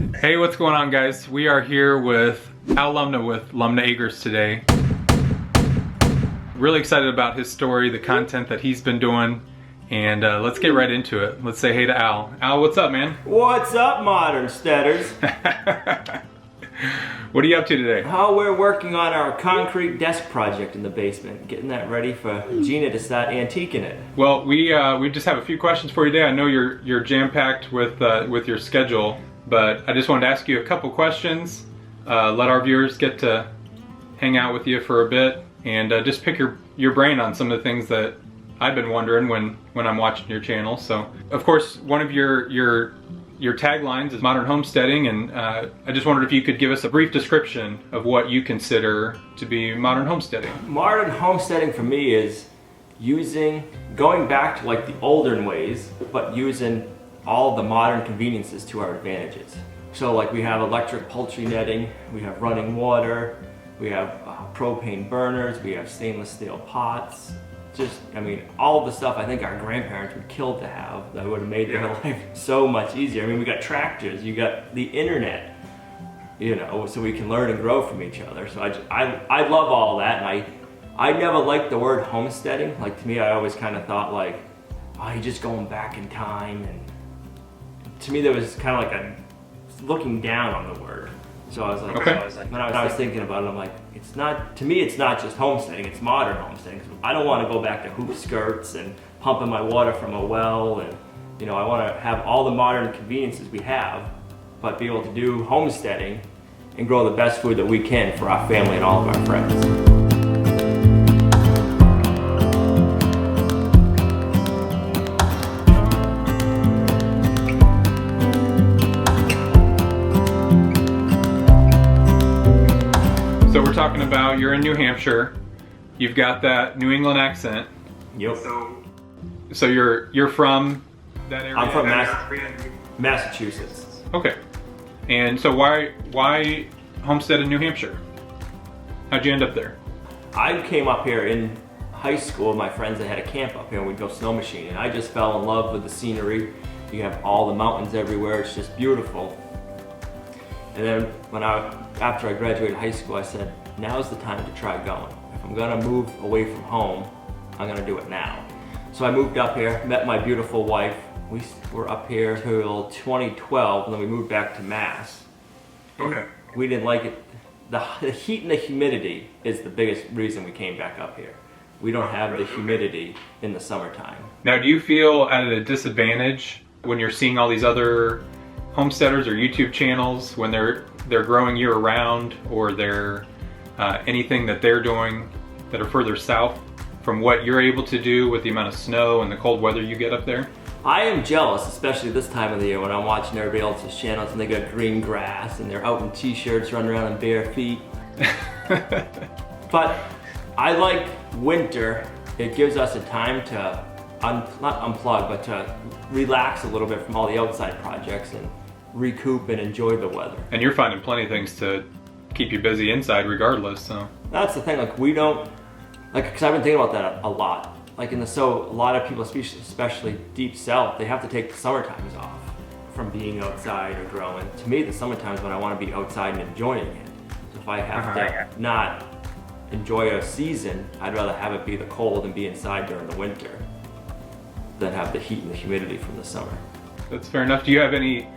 Hey, what's going on, guys? We are here with Al Lumnah with Lumnah Acres today. Really excited about his story, the content that he's been doing, and let's get right into it. Let's say hey to Al. Al, what's up, man? What's up, modern steaders? What are you up to today? Oh, we're working on our concrete desk project in the basement, getting that ready for Gina to start antiquing it. Well, we just have a few questions for you today. I know you're jam-packed with your schedule, but I just wanted to ask you a couple questions. Let our viewers get to hang out with you for a bit, and just pick your brain on some of the things that I've been wondering when I'm watching your channel. So, of course, one of your taglines is modern homesteading, and I just wondered if you could give us a brief description of what you consider to be modern homesteading. Modern homesteading for me is going back to like the olden ways, but using all the modern conveniences to our advantages. So like we have electric poultry netting, we have running water, we have propane burners, we have stainless steel pots. All of the stuff I think our grandparents would kill to have that would have made their life so much easier. I mean, we got tractors, you got the internet, so we can learn and grow from each other. So I love all that, and I never liked the word homesteading. Like, to me, I always kind of thought like, oh, you're just going back in time, and to me there was kind of like a looking down on the word. So I was like, okay. When I was thinking about it, I'm like, to me it's not just homesteading, it's modern homesteading. I don't want to go back to hoop skirts and pumping my water from a well, and I want to have all the modern conveniences we have, but be able to do homesteading and grow the best food that we can for our family and all of our friends. So we're talking about, you're in New Hampshire, you've got that New England accent. Yep. So you're from that area? I'm from Massachusetts. Okay. And so why homestead in New Hampshire? How'd you end up there? I came up here in high school. My friends that had a camp up here, and we'd go snow machining. And I just fell in love with the scenery. You have all the mountains everywhere. It's just beautiful. And then after I graduated high school, I said, now's the time to try going. If I'm gonna move away from home, I'm gonna do it now. So I moved up here, met my beautiful wife. We were up here till 2012, and then we moved back to Mass. Okay. We didn't like it. The heat and the humidity is the biggest reason we came back up here. We don't have the humidity in the summertime. Now, do you feel at a disadvantage when you're seeing all these other homesteaders or YouTube channels when they're growing year round, or they're anything that they're doing that are further south from what you're able to do with the amount of snow and the cold weather you get up there? I am jealous, especially this time of the year when I'm watching everybody else's channels and they got green grass and they're out in t-shirts running around in bare feet. But I like winter. It gives us a time to not unplug, but to relax a little bit from all the outside projects and recoup and enjoy the weather. And you're finding plenty of things to keep you busy inside regardless, so. That's the thing, like we don't, because I've been thinking about that a lot. Like a lot of people, especially deep south, they have to take the summer times off from being outside or growing. To me, the summer times when I want to be outside and enjoying it. So if I have to not enjoy a season, I'd rather have it be the cold and be inside during the winter than have the heat and the humidity from the summer. That's fair enough. Do you have any,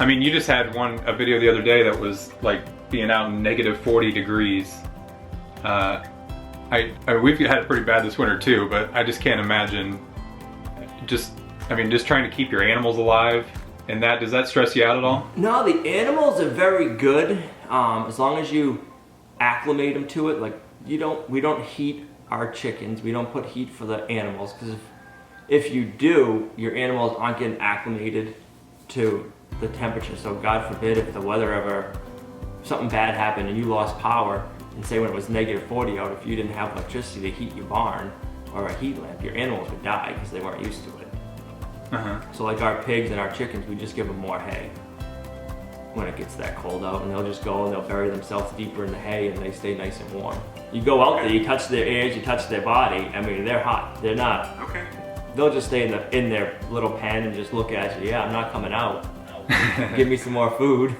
you just had a video the other day that was like being out in negative 40 degrees. We've had it pretty bad this winter too, but I just can't imagine just trying to keep your animals alive, and does that stress you out at all? No, the animals are very good, as long as you acclimate them to it. Like we don't heat our chickens, we don't put heat for the animals, because if you do, your animals aren't getting acclimated to the temperature. So God forbid if the weather something bad happened and you lost power, and say when it was negative 40 out, if you didn't have electricity to heat your barn or a heat lamp, your animals would die because they weren't used to it. So like our pigs and our chickens, we just give them more hay when it gets that cold out, and they'll just go and they'll bury themselves deeper in the hay and they stay nice and warm. You go out there, you touch their ears, you touch their body, they're hot. They're not. Okay. They'll just stay in their little pen and just look at you. Yeah, I'm not coming out. give me some more food.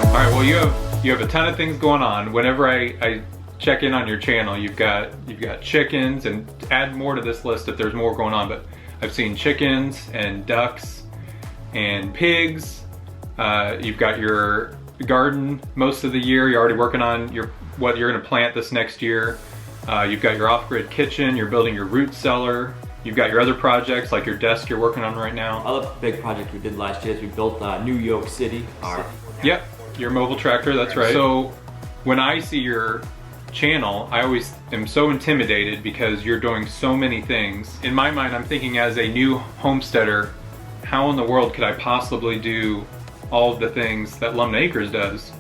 All right, well, you have a ton of things going on. Whenever I check in on your channel, you've got chickens, and add more to this list if there's more going on, but I've seen chickens and ducks and pigs. You've got your garden most of the year. You're already working on what you're gonna plant this next year. You've got your off-grid kitchen. You're building your root cellar. You've got your other projects like your desk you're working on right now. Other big project we did last year is we built New York City. Yep, your mobile tractor, that's right. So when I see your channel, I always am so intimidated because you're doing so many things. In my mind, I'm thinking as a new homesteader, how in the world could I possibly do all of the things that Lumnah Acres does?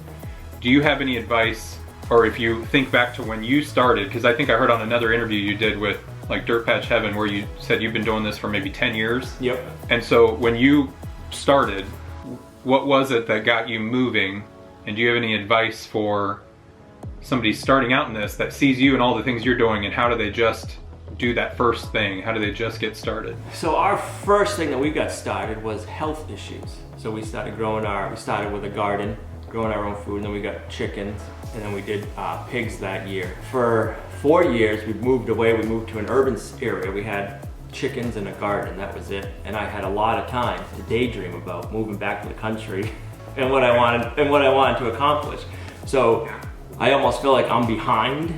Do you have any advice, or if you think back to when you started, because I think I heard on another interview you did with like Dirt Patch Heaven where you said you've been doing this for maybe 10 years? Yep. And so when you started, what was it that got you moving? And do you have any advice for somebody starting out in this that sees you and all the things you're doing, and how do they just do that first thing? How do they just get started? So our first thing that we got started was health issues. So we started with a garden, growing our own food, and then we got chickens, and then we did pigs that year. For 4 years, we moved to an urban area. We had chickens and a garden, that was it. And I had a lot of time to daydream about moving back to the country and what I wanted to accomplish. So I almost feel like I'm behind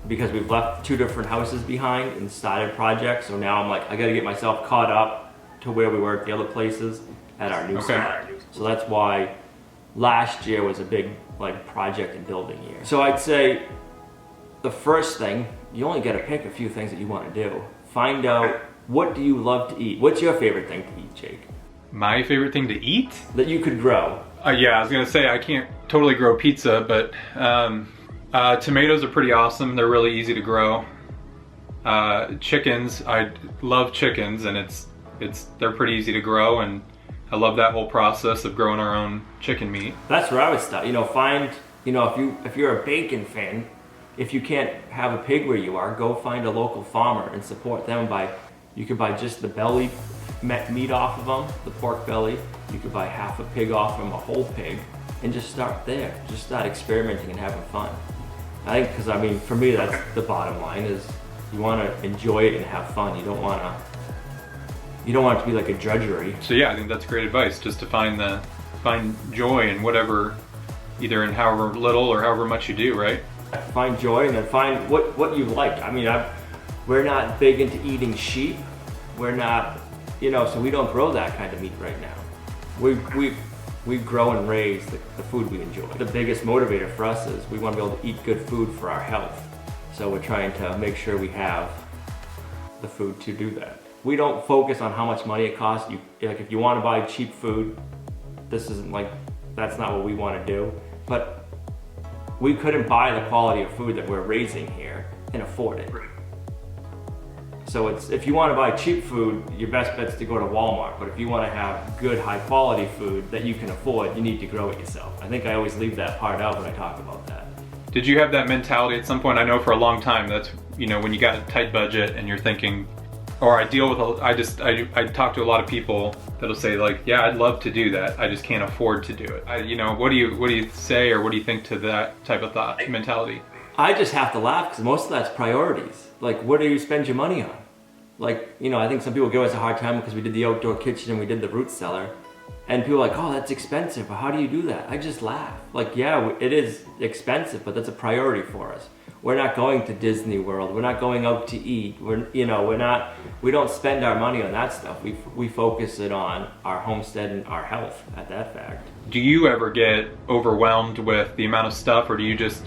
because we've left 2 different houses behind and started projects. So now I'm like, I gotta get myself caught up to where we were at the other places at our new spot. So that's why last year was a big project and building year. So I'd say the first thing, you only gotta pick a few things that you wanna do. Find out, what do you love to eat? What's your favorite thing to eat, Jake? My favorite thing to eat? That you could grow. Yeah, I was gonna say I can't totally grow pizza, but tomatoes are pretty awesome. They're really easy to grow. Chickens, I love chickens, and they're pretty easy to grow, and I love that whole process of growing our own chicken meat. That's where I would start. If you're a bacon fan, if you can't have a pig where you are, go find a local farmer and support them you could buy just the belly meat off of them, the pork belly. You could buy half a pig off them, a whole pig, and just start there. Just start experimenting and having fun. I think, because for me, that's the bottom line, is you want to enjoy it and have fun. You don't want it to be like a drudgery. So yeah, I think that's great advice, just to find joy in whatever, either in however little or however much you do, right? Find joy, and then find what you like. We're not big into eating sheep. We're not, so we don't grow that kind of meat right now. We grow and raise the food we enjoy. The biggest motivator for us is we want to be able to eat good food for our health. So we're trying to make sure we have the food to do that. We don't focus on how much money it costs. If you want to buy cheap food, that's not what we want to do. But we couldn't buy the quality of food that we're raising here and afford it. So if you want to buy cheap food, your best bet is to go to Walmart. But if you want to have good, high quality food that you can afford, you need to grow it yourself. I think I always leave that part out when I talk about that. Did you have that mentality at some point? I know for a long time, that's, when you got a tight budget and you're thinking, or I talk to a lot of people that'll say yeah, I'd love to do that. I just can't afford to do it. What do you say, or what do you think to that type of mentality? I just have to laugh because most of that's priorities. What do you spend your money on? I think some people give us a hard time because we did the outdoor kitchen and we did the root cellar. And people are like, oh, that's expensive. But how do you do that? I just laugh. Yeah, it is expensive, but that's a priority for us. We're not going to Disney World. We're not going out to eat. We don't spend our money on that stuff. We focus it on our homestead and our health at that fact. Do you ever get overwhelmed with the amount of stuff, or do you just,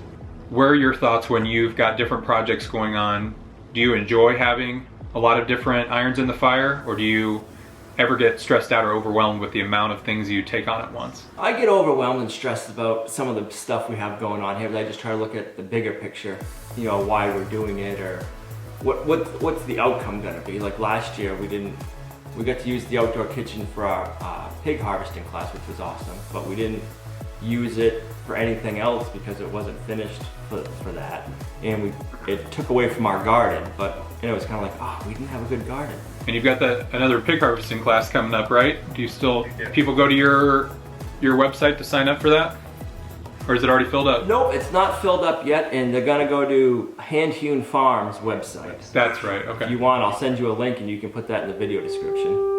where are your thoughts when you've got different projects going on? Do you enjoy having a lot of different irons in the fire, or do you ever get stressed out or overwhelmed with the amount of things you take on at once? I get overwhelmed and stressed about some of the stuff we have going on here, but I just try to look at the bigger picture, why we're doing it, or what's the outcome gonna be? Like last year, we got to use the outdoor kitchen for our pig harvesting class, which was awesome, but we didn't use it for anything else because it wasn't finished for that, and it took away from our garden. But it was kind of like, oh, we didn't have a good garden. And you've got another pig harvesting class coming up, right? Do you still people go to your website to sign up for that, or is it already filled up? Nope, it's not filled up yet, and they're gonna go to Hand Hewn Farms website. That's right. Okay. If you want, I'll send you a link, and you can put that in the video description.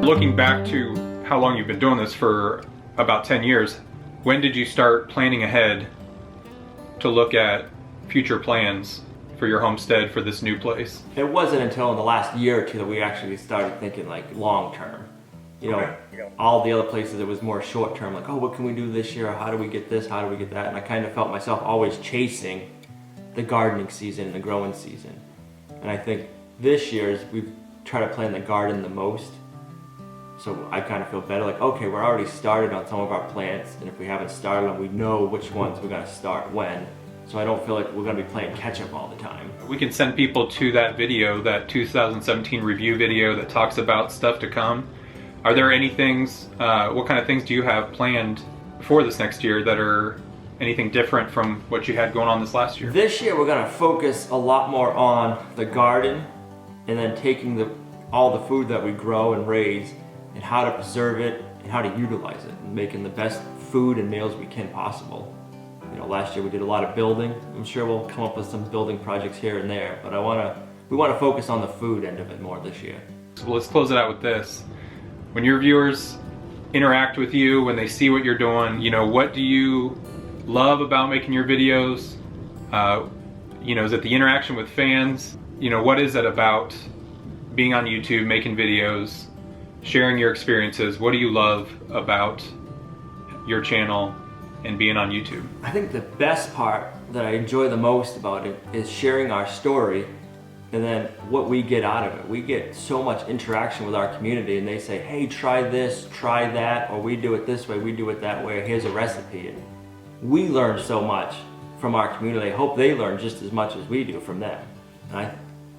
Looking back to how long you've been doing this, for about 10 years, when did you start planning ahead to look at future plans for your homestead for this new place? It wasn't until in the last year or two that we actually started thinking like long term. You know, all the other places it was more short term, like, oh, what can we do this year? How do we get this? How do we get that? And I kind of felt myself always chasing the gardening season and the growing season. And I think this year's we've tried to plan the garden the most. So I kind of feel better, like, okay, we're already started on some of our plants, and if we haven't started on, we know which ones we're gonna start when. So I don't feel like we're gonna be playing catch up all the time. We can send people to that video, that 2017 review video that talks about stuff to come. Are there any things, what kind of things do you have planned for this next year that are anything different from what you had going on this last year? This year we're gonna focus a lot more on the garden, and then taking all the food that we grow and raise, and how to preserve it and how to utilize it, and making the best food and meals we can possible. You know, last year we did a lot of building. I'm sure we'll come up with some building projects here and there, but we want to focus on the food end of it more this year. So let's close it out with this. When your viewers interact with you, when they see what you're doing, you know, what do you love about making your videos? You know, is it the interaction with fans? You know, what is it about being on YouTube, making videos, sharing your experiences? What do you love about your channel and being on YouTube? I think the best part that I enjoy the most about it is sharing our story, and then what we get out of it. We get so much interaction with our community, and they say, hey, try this, try that, or we do it this way, we do it that way, here's a recipe. And we learn so much from our community. I hope they learn just as much as we do from them. And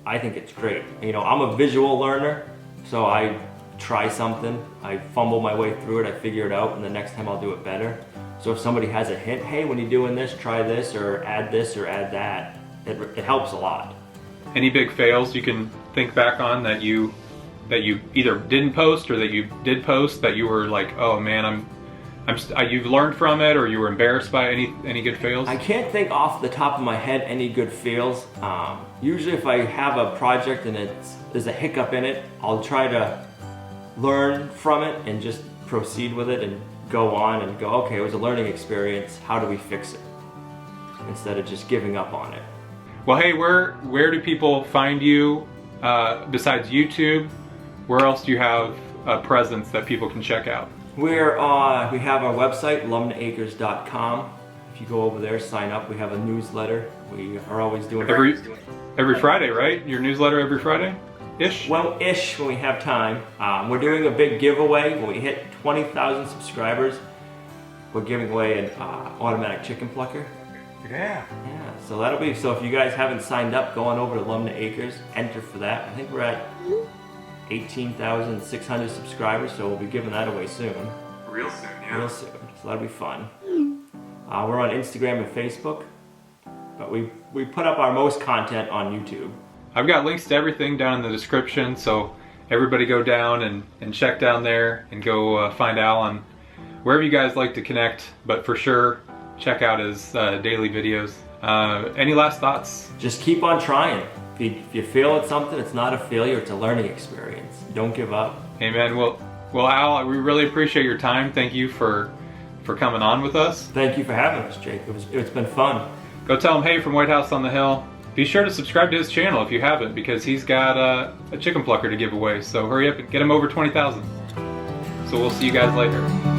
I think it's great. You know, I'm a visual learner, so I try something, I fumble my way through it, I figure it out, and the next time I'll do it better. So if somebody has a hint, hey, when you're doing this, try this, or add that, it helps a lot. Any big fails you can think back on that you either didn't post or that you did post that you were like, oh man, you've learned from it, or you were embarrassed by any good fails? I can't think off the top of my head any good fails. Usually if I have a project and there's a hiccup in it, I'll try to learn from it and just proceed with it and go on and go, okay, it was a learning experience, how do we fix it? Instead of just giving up on it. Well, hey, where do people find you besides YouTube? Where else do you have a presence that people can check out? We have our website, lumnahacres.com. If you go over there, sign up. We have a newsletter. We are always doing every Friday, right? Your newsletter every Friday? Ish? Well, ish when we have time. We're doing a big giveaway. When we hit 20,000 subscribers, we're giving away an automatic chicken plucker. Yeah. Yeah, so that'll be, so if you guys haven't signed up, go on over to Lumnah Acres, enter for that. I think we're at 18,600 subscribers, so we'll be giving that away soon. Real soon, yeah. Real soon, so that'll be fun. We're on Instagram and Facebook, but we put up our most content on YouTube. I've got links to everything down in the description, so everybody go down and check down there and go find Al on wherever you guys like to connect, but for sure check out his daily videos. Any last thoughts? Just keep on trying. If you fail at something, it's not a failure, it's a learning experience. Don't give up. Amen. Well, Al, we really appreciate your time. Thank you for coming on with us. Thank you for having us, Jake. It's been fun. Go tell him, hey, from White House on the Hill. Be sure to subscribe to his channel if you haven't, because he's got a chicken plucker to give away. So hurry up and get him over 20,000. So we'll see you guys later.